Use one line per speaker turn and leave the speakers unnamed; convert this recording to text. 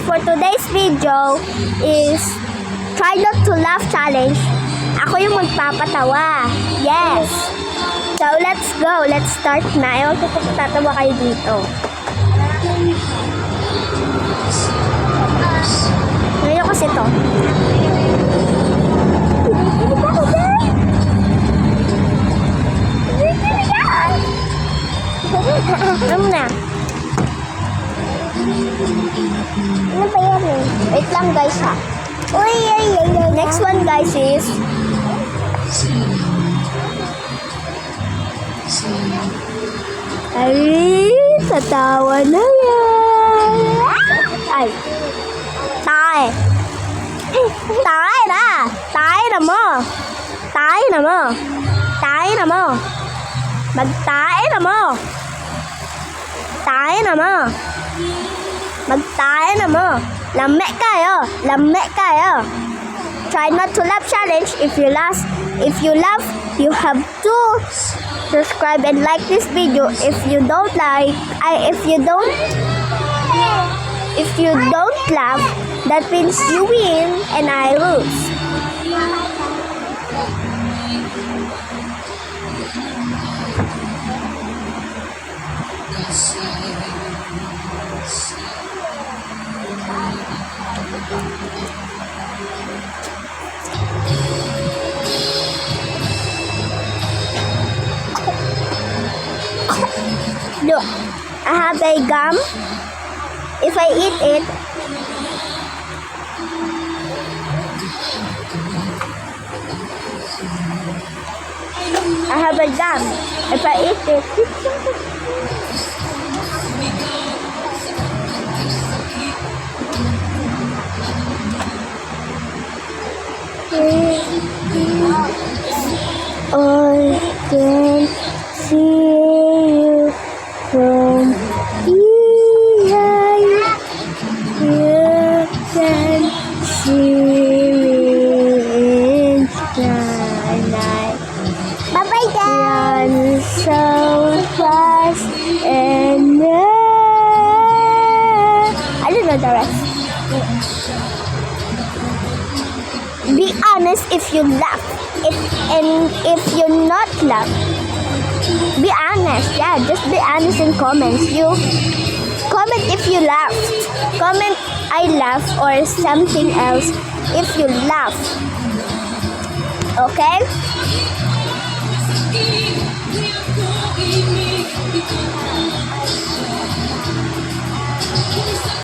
for today's video is try not to laugh challenge. Ako yung magpapatawa. Yes. So, let's go. Let's start na. Ewan ko kung tatawa kayo dito. Ngayon kasi to. Ano na? Ano ba yan eh? Wait lang guys ha. Uy, next one guys is ay, tatawa na yan. Ay, tae. Tae na. Tae na mo. Tae na mo. Tae na mo. Magtae na mo. Tae na mo. Magtae na mo. Lame kayo. Lame kayo. Try not to laugh challenge. If you laugh, you have to subscribe and like this video. If you don't laugh, that means you win and I lose. Look, I have a gum. If I eat it, I have a gum. If I eat it, I can see you from here. You can see me in the night. Bye-bye guys. Run so fast and I don't know the rest. Be honest if you laugh. If you're not laugh, be honest. Yeah, just be honest in comments. You comment if you laugh. Comment I laugh or something else if you laugh. Okay?